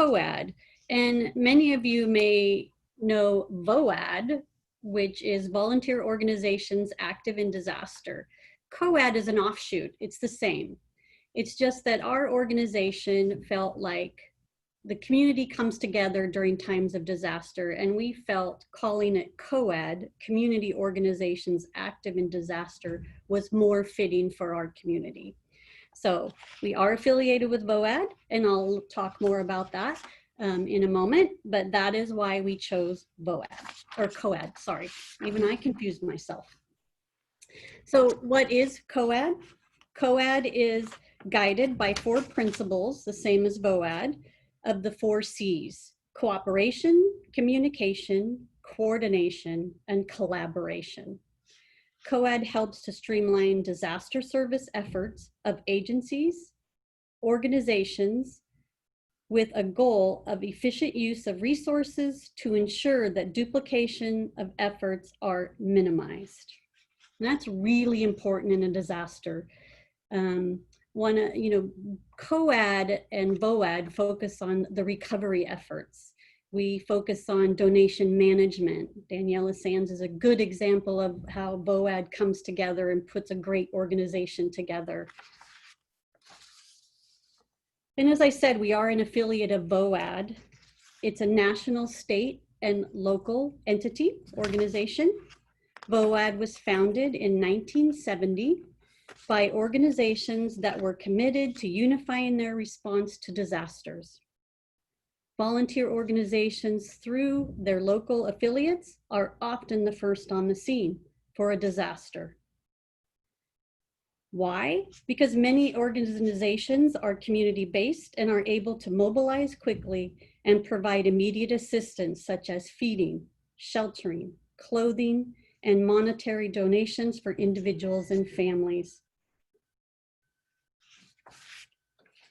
COAD. And many of you may know BOAD, which is Volunteer Organizations Active in Disaster. COAD is an offshoot, it's the same. It's just that our organization felt like the community comes together during times of disaster, and we felt calling it COAD, Community Organizations Active in Disaster, was more fitting for our community. So we are affiliated with BOAD, and I'll talk more about that in a moment, but that is why we chose BOAD, or COAD, sorry. Even I confused myself. So what is COAD? COAD is guided by 4 principles, the same as BOAD, of the 4 C's: cooperation, communication, coordination, and collaboration. COAD helps to streamline disaster service efforts of agencies, organizations, with a goal of efficient use of resources to ensure that duplication of efforts are minimized. And that's really important in a disaster. COAD and BOAD focus on the recovery efforts. We focus on donation management. Daniela Sands is a good example of how BOAD comes together and puts a great organization together. And as I said, we are an affiliate of BOAD. It's a national, state, and local entity organization. BOAD was founded in 1970 by organizations that were committed to unifying their response to disasters. Volunteer organizations through their local affiliates are often the first on the scene for a disaster. Why? Because many organizations are community-based and are able to mobilize quickly and provide immediate assistance, such as feeding, sheltering, clothing, and monetary donations for individuals and families.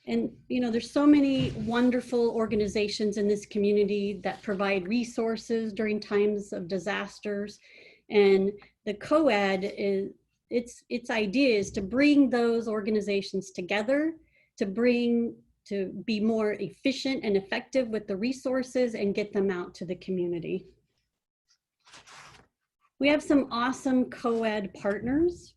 And there's so many wonderful organizations in this community that provide resources during times of disasters. And the COAD is, its idea is to bring those organizations together, to be more efficient and effective with the resources and get them out to the community. We have some awesome COAD partners.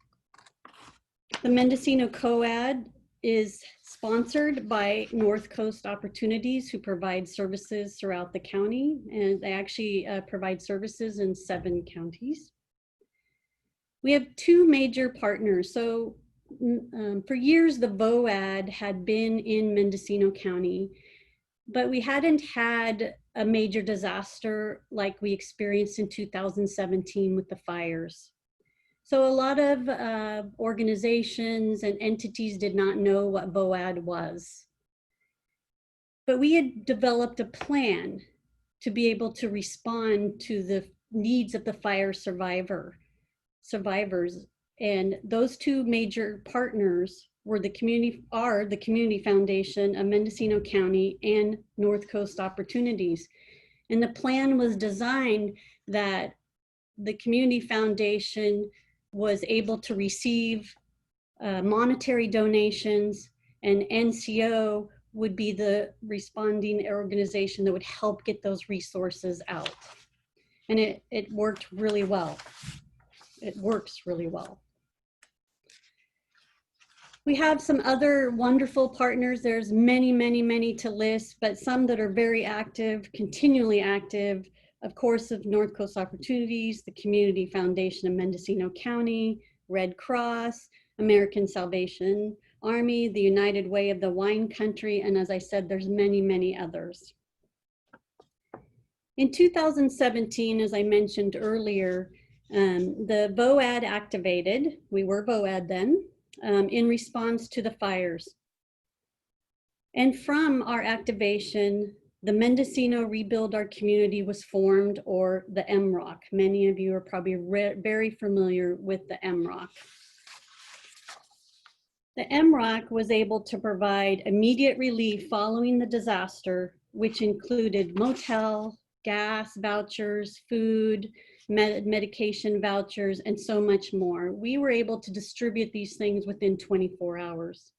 The Mendocino COAD is sponsored by North Coast Opportunities, who provide services throughout the county, and they actually provide services in 7 counties. We have 2 major partners. So for years, the BOAD had been in Mendocino County, but we hadn't had a major disaster like we experienced in 2017 with the fires. So a lot of organizations and entities did not know what BOAD was. But we had developed a plan to be able to respond to the needs of the fire survivors. And those 2 major partners were the Community Foundation of Mendocino County and North Coast Opportunities. And the plan was designed that the Community Foundation was able to receive monetary donations, and NCO would be the responding organization that would help get those resources out. And it worked really well. It works really well. We have some other wonderful partners. There's many, many, many to list, but some that are very active, continually active. Of course, of North Coast Opportunities, the Community Foundation of Mendocino County, Red Cross, American Salvation Army, the United Way of the Wine Country, and as I said, there's many, many others. In 2017, as I mentioned earlier, the BOAD activated, we were BOAD then, in response to the fires. And from our activation, the Mendocino Rebuild Our Community was formed, or the MRock. Many of you are probably very familiar with the MRock. The MRock was able to provide immediate relief following the disaster, which included motel, gas vouchers, food, medication vouchers, and so much more. We were able to distribute these things within 24 hours.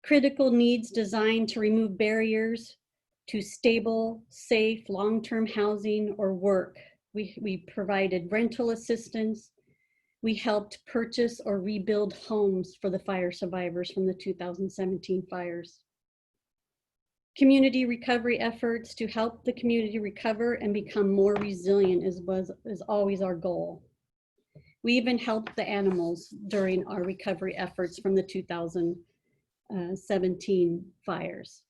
Critical needs designed to remove barriers to stable, safe, long-term housing or work. We provided rental assistance. We helped purchase or rebuild homes for the fire survivors from the 2017 fires. Community recovery efforts to help the community recover and become more resilient is always our goal. We even helped the animals during our recovery efforts from the 2017 fires.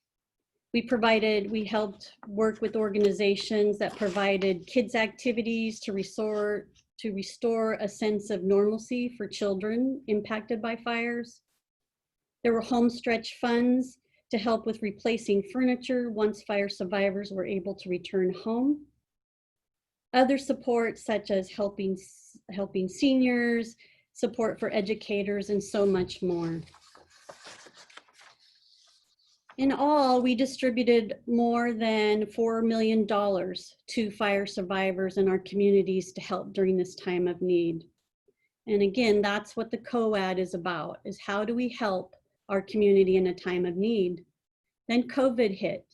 We helped work with organizations that provided kids activities to restore a sense of normalcy for children impacted by fires. There were homestretch funds to help with replacing furniture once fire survivors were able to return home. Other support such as helping seniors, support for educators, and so much more. In all, we distributed more than $4 million to fire survivors in our communities to help during this time of need. And again, that's what the COAD is about, is how do we help our community in a time of need? Then COVID hit.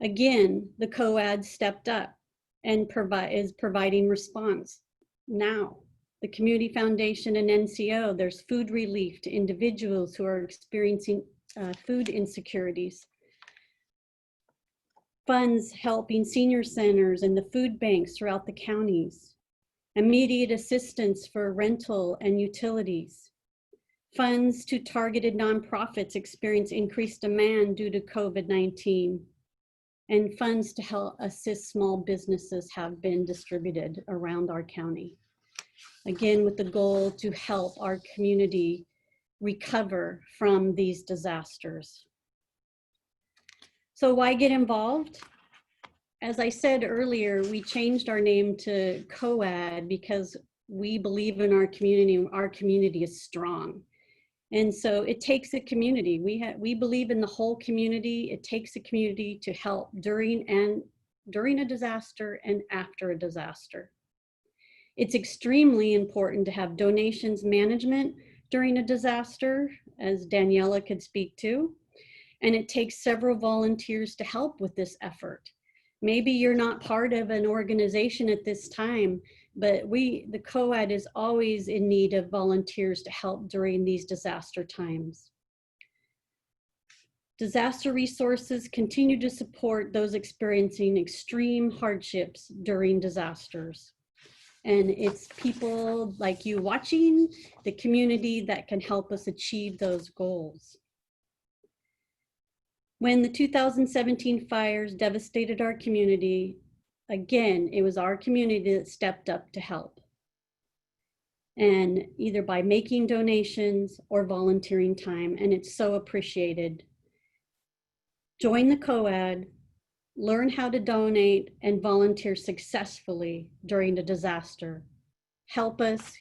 Again, the COAD stepped up and is providing response now. The Community Foundation and NCO, there's food relief to individuals who are experiencing food insecurities. Funds helping senior centers and the food banks throughout the counties. Immediate assistance for rental and utilities. Funds to targeted nonprofits experience increased demand due to COVID-19. And funds to help assist small businesses have been distributed around our county. Again, with the goal to help our community recover from these disasters. So why get involved? As I said earlier, we changed our name to COAD because we believe in our community and our community is strong. And so it takes a community. We believe in the whole community. It takes a community to help during a disaster and after a disaster. It's extremely important to have donations management during a disaster, as Daniela could speak to, and it takes several volunteers to help with this effort. Maybe you're not part of an organization at this time, but the COAD is always in need of volunteers to help during these disaster times. Disaster resources continue to support those experiencing extreme hardships during disasters. And it's people like you watching, the community, that can help us achieve those goals. When the 2017 fires devastated our community, again, it was our community that stepped up to help. And either by making donations or volunteering time, and it's so appreciated. Join the COAD, learn how to donate and volunteer successfully during a disaster. Help us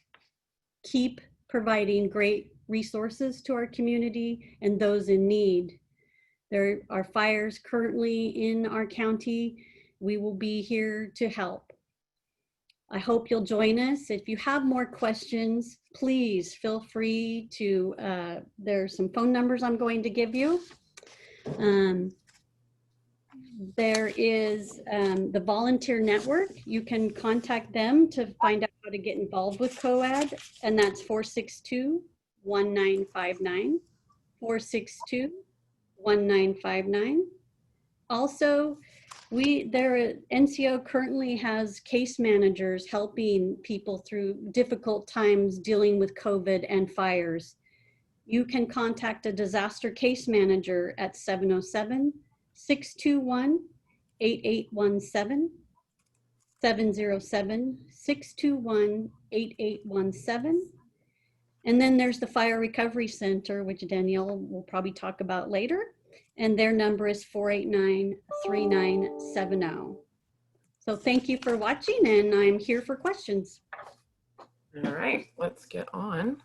keep providing great resources to our community and those in need. There are fires currently in our county. We will be here to help. I hope you'll join us. If you have more questions, please feel free to, there's some phone numbers I'm going to give you. There is the volunteer network. You can contact them to find out how to get involved with COAD, and that's 462-1959, 462-1959. Also, NCO currently has case managers helping people through difficult times dealing with COVID and fires. You can contact a disaster case manager at 707-621-8817, 707-621-8817. And then there's the Fire Recovery Center, which Danielle will probably talk about later. And their number is 489-3970. So thank you for watching, and I'm here for questions. All right, let's get on.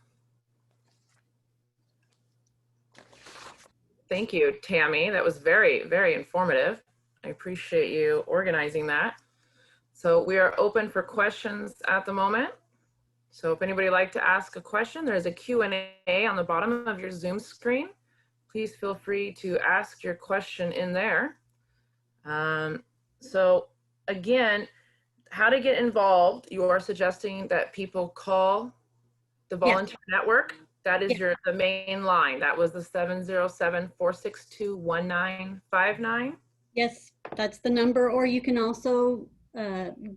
Thank you, Tammy. That was very, very informative. I appreciate you organizing that. So we are open for questions at the moment. So if anybody would like to ask a question, there's a Q&A on the bottom of your Zoom screen. Please feel free to ask your question in there. So again, how to get involved. You are suggesting that people call the Yes, volunteer network. That is yes, the main line. That was the 707-462-1959. yes, that's the number. Or you can also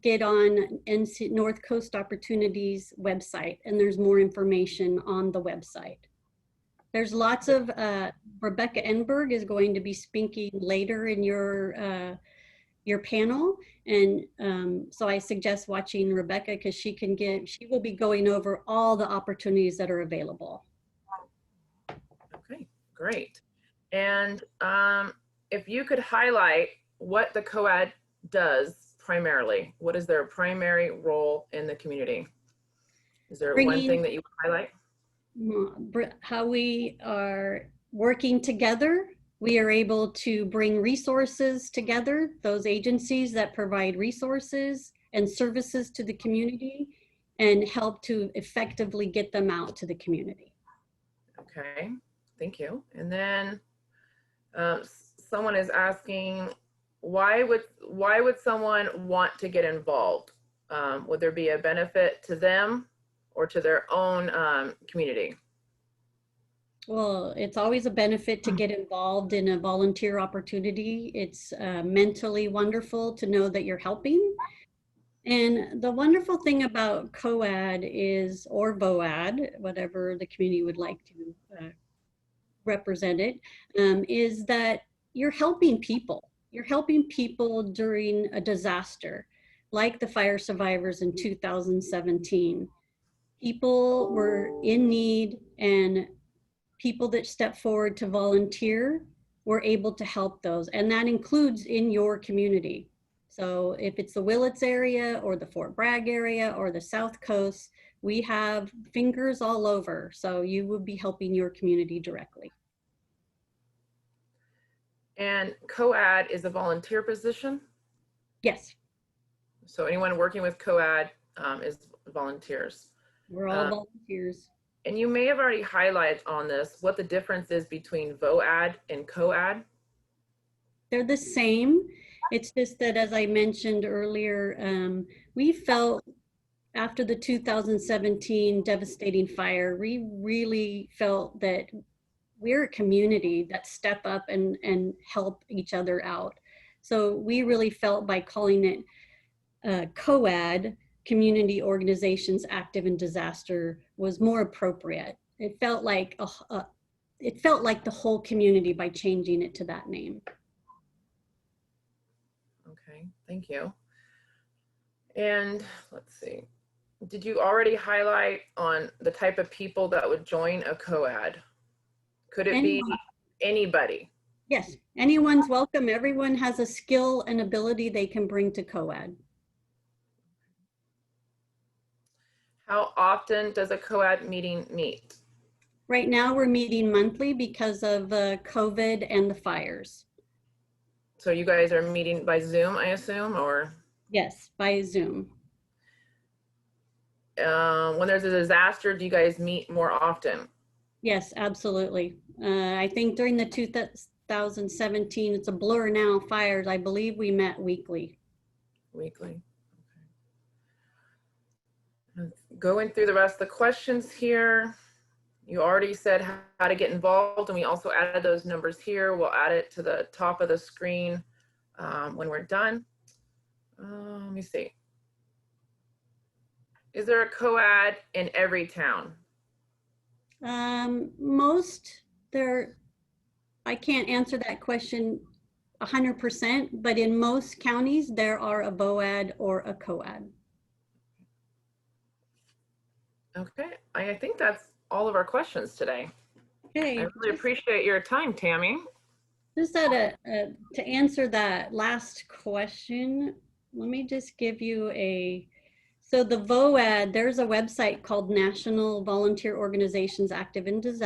get on NC North Coast Opportunities website, and there's more information on the website. There's lots of, Rebecca Enberg is going to be speaking later in your panel. And so I suggest watching Rebecca because she will be going over all the opportunities that are available. Okay, great. And if you could highlight what the COAD does primarily, what is their primary role in the community? Is there one thing that you would highlight? How we are working together. We are able to bring resources together, those agencies that provide resources and services to the community, and help to effectively get them out to the community. Okay, thank you. And then someone is asking, why would someone want to get involved? Would there be a benefit to them or to their own community? Well, it's always a benefit to get involved in a volunteer opportunity. It's mentally wonderful to know that you're helping. And the wonderful thing about COAD is, or BOAD, whatever the community would like to represent it, is that you're helping people. You're helping people during a disaster, like the fire survivors in 2017. People were in need, and people that step forward to volunteer were able to help those. And that includes in your community. So if it's the Willits area or the Fort Bragg area or the South Coast, we have fingers all over. So you will be helping your community directly. And COAD is a volunteer position? Yes. So anyone working with COAD is volunteers. We're all volunteers. And you may have already highlighted on this what the difference is between VOAD and COAD. They're the same. It's just that, as I mentioned earlier, we felt after the 2017 devastating fire, we really felt that we're a community that step up and help each other out. So we really felt by calling it COAD, Community Organizations Active in Disaster, was more appropriate. It felt like the whole community by changing it to that name. Okay, thank you. And let's see, did you already highlight on the type of people that would join a COAD? Could it be anybody? Yes, anyone's welcome. Everyone has a skill and ability they can bring to COAD. How often does a COAD meeting meet? Right now we're meeting monthly because of COVID and the fires. So you guys are meeting by Zoom, I assume, or? Yes, by Zoom. When there's a disaster, do you guys meet more often? Yes, absolutely. I think during the 2017, it's a blur now, fires, I believe we met weekly. Weekly. Okay. Going through the rest of the questions here. You already said how to get involved, and we also added those numbers here. We'll add it to the top of the screen when we're done. Let me see. Is there a COAD in every town? I can't answer that question 100%, but in most counties, there are a BOAD or a COAD. Okay, I think that's all of our questions today. Okay. I really appreciate your time, Tammy. Just to answer that last question, let me just give you so the VOAD, there's a website called National Volunteer Organizations Active in Disaster.